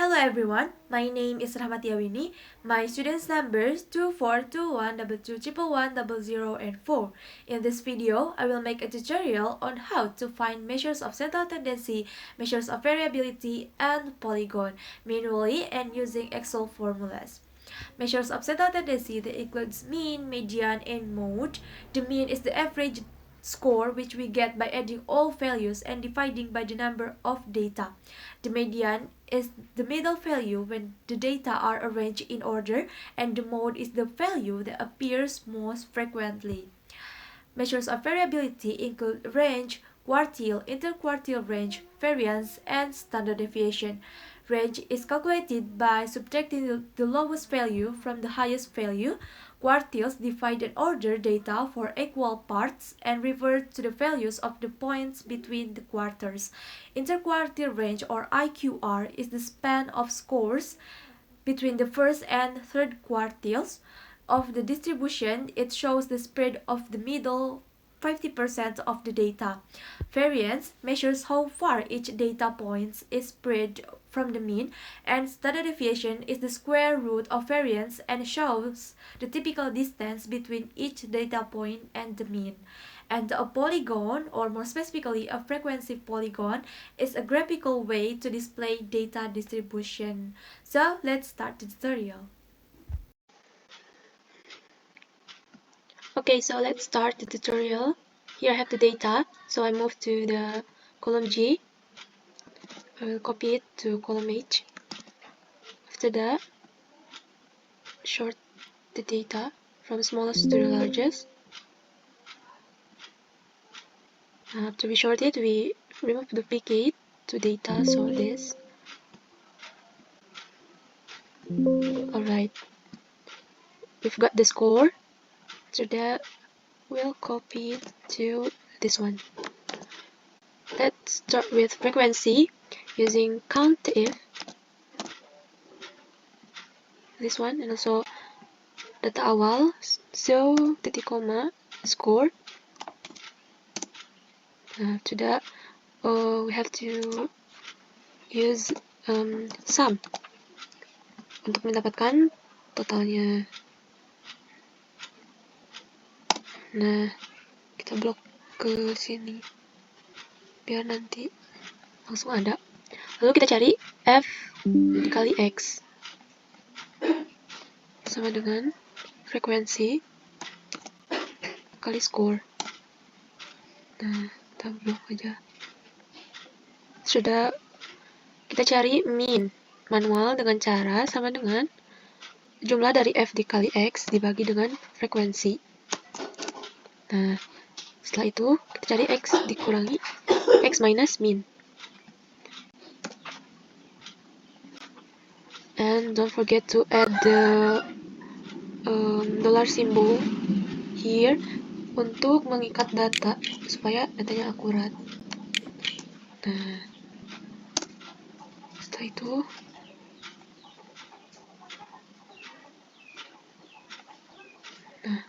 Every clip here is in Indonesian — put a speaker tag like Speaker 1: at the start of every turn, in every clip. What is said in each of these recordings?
Speaker 1: Hello everyone, my name is Rahmati Awini. My students numbers 2421221100 and 4. In this video, I will make a tutorial on how to find measures of central tendency, measures of variability, and polygon manually and using Excel formulas. Measures of central tendency that includes mean, median, and mode. The mean is the average score which we get by adding all values and dividing by the number of data. The median is the middle value when the data are arranged in order, and the mode is the value that appears most frequently. Measures of variability include range, quartile, interquartile range, variance, and standard deviation. Range is calculated by subtracting the lowest value from the highest value. Quartiles divide and order data for equal parts and revert to the values of the points between the quarters. Interquartile range, or IQR, is the span of scores between the first and third quartiles of the distribution. It shows the spread of the middle 50% of the data. Variance measures how far each data point is spread from the mean, and standard deviation is the square root of variance and shows the typical distance between each data point and the mean. And a polygon, or more specifically a frequency polygon, is a graphical way to display data distribution. So let's start the tutorial.
Speaker 2: Okay, so let's start the tutorial. Here I have the data, so I move to the column G. I will copy it to column H. After that, sort the data from smallest to the largest. After we sort it, we remove duplicate to data, so this. Alright, we've got the score. After that, we'll copy it to this one. Let's start with frequency using COUNTIF, this one, and also data awal, so titik koma, score. After that, we have to use sum untuk mendapatkan totalnya. Nah, kita blok ke sini biar nanti langsung ada. Lalu kita cari F dikali X sama dengan frekuensi kali score. Nah, kita blok aja. Sudah, kita cari mean manual dengan cara sama dengan jumlah dari F dikali X dibagi dengan frekuensi. Nah, setelah itu kita cari X dikurangi X minus mean. And don't forget to add the dollar symbol here untuk mengikat data supaya datanya akurat. Nah, setelah itu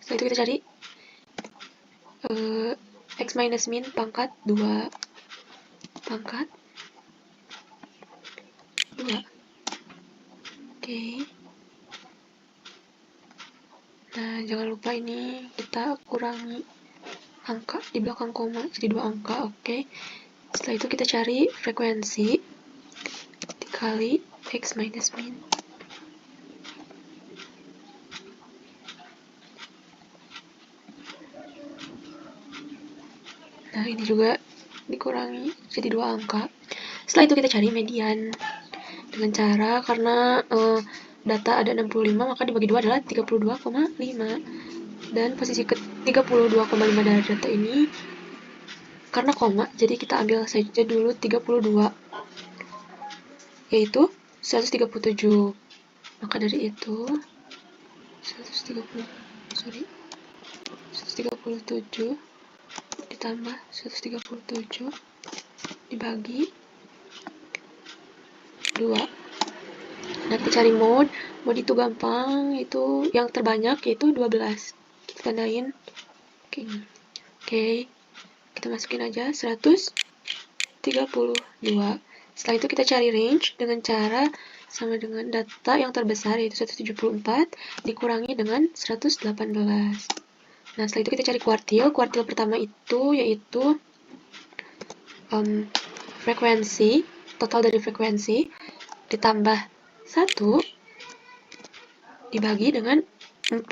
Speaker 2: kita cari X minus mean pangkat 2 pangkat 2. Oke. Nah, jangan lupa ini kita kurangi angka di belakang koma jadi 2 angka. Oke. Setelah itu kita cari frekuensi dikali X minus mean. Nah, ini juga dikurangi jadi 2 angka. Setelah itu kita cari median dengan cara, karena data ada 65, maka dibagi 2 adalah 32,5. Dan posisi ke 32,5 dari data ini karena koma, jadi kita ambil saja dulu 32, yaitu 137. Maka dari itu 137 ditambah 137 dibagi 2. Nah, kita cari mode itu gampang, itu yang terbanyak yaitu 12. Kita tandain. Oke. Kita masukin aja 132. Setelah itu kita cari range dengan cara sama dengan data yang terbesar yaitu 174 dikurangi dengan 118. Nah, setelah itu kita cari kuartil. Kuartil pertama itu yaitu frekuensi, total dari frekuensi ditambah 1 dibagi dengan 4.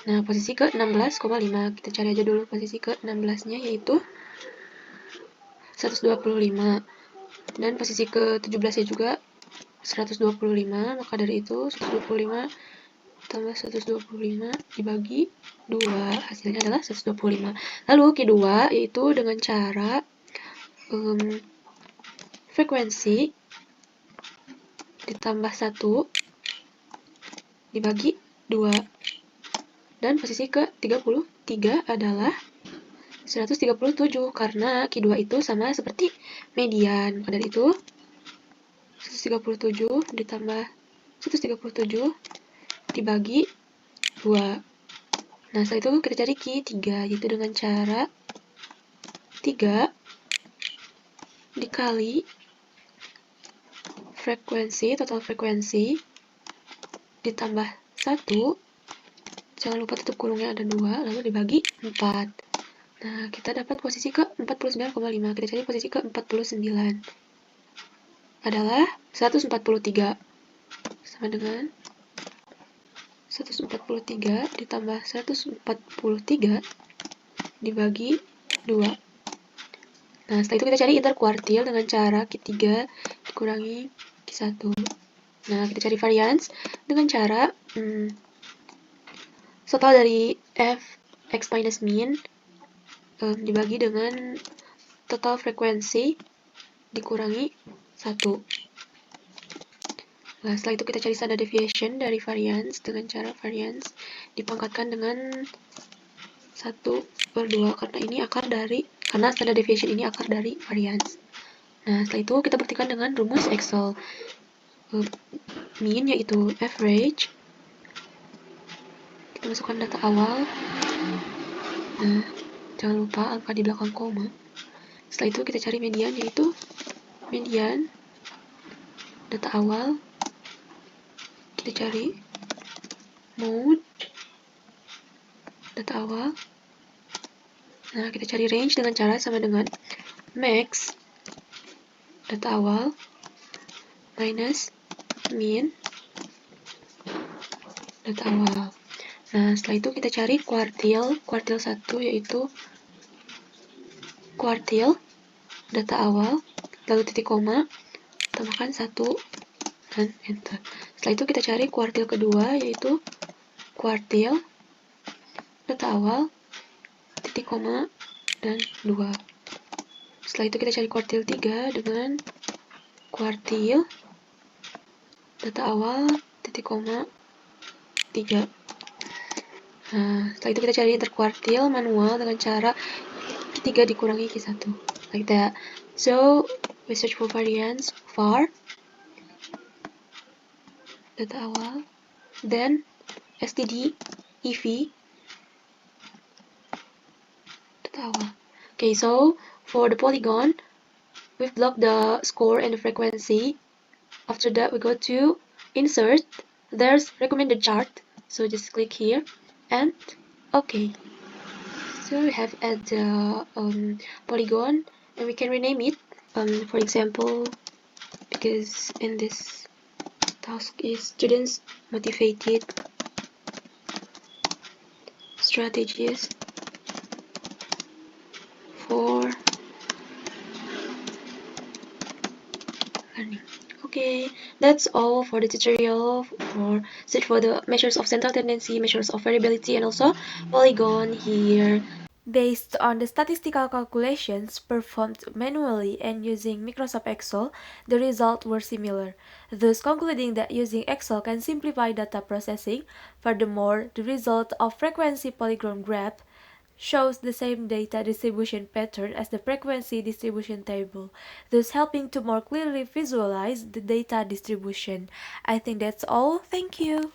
Speaker 2: Nah, posisi ke 16,5. Kita cari aja dulu posisi ke 16-nya yaitu 125. Dan posisi ke 17-nya juga 125. Maka dari itu 125 tambah 125 dibagi 2. Hasilnya adalah 125. Lalu kedua yaitu dengan cara frekuensi ditambah 1 dibagi 2. Dan posisi ke-33 adalah 137 karena Q2 itu sama seperti median. Maka dari itu 137 ditambah 137 dibagi 2. Nah, setelah itu kita cari Q3 yaitu dengan cara 3 dikali frekuensi, total frekuensi ditambah 1. Jangan lupa tutup kurungnya ada 2, lalu dibagi 4. Nah, kita dapat posisi ke 49,5. Kita cari posisi ke 49. Adalah 143. Sama dengan 143 ditambah 143 dibagi 2. Nah, setelah itu kita cari interkuartil dengan cara Q3 dikurangi Q1. Nah, kita cari variance dengan cara total dari f x minus min dibagi dengan total frekuensi dikurangi 1. Nah, setelah itu kita cari standard deviation dari variance dengan cara variance dipangkatkan dengan 1/2 karena ini karena standard deviation ini akar dari variance. Nah, setelah itu kita buktikan dengan rumus Excel. Mean yaitu average. Kita masukkan data awal. Nah, jangan lupa angka di belakang koma. Setelah itu kita cari median yaitu median data awal. Kita cari mode data awal. Nah, kita cari range dengan cara sama dengan max data awal minus min data awal. Nah, setelah itu kita cari kuartil 1 yaitu kuartil data awal, lalu titik koma, tambahkan 1 dan enter. Setelah itu kita cari kuartil kedua yaitu kuartil data awal, titik koma, dan 2. Setelah itu kita cari kuartil 3 dengan kuartil data awal, titik koma, 3. Nah, setelah itu kita cari interkuartil manual dengan cara Q3 dikurangi Q1. Like that. So, we search for variance var data awal, then std ev data awal. Okay, so for the polygon, we've blocked the score and the frequency. After that, we go to insert. There's recommended chart. So just click here and okay. So we have add the polygon and we can rename it. For example, because in this task is students motivated strategies for learning. Okay, that's all for the tutorial for search for the measures of central tendency, measures of variability, and also polygon here.
Speaker 1: Based on the statistical calculations performed manually and using Microsoft Excel, the results were similar, thus concluding that using Excel can simplify data processing. Furthermore, the result of frequency polygon graph shows the same data distribution pattern as the frequency distribution table, thus helping to more clearly visualize the data distribution. I think that's all. Thank you.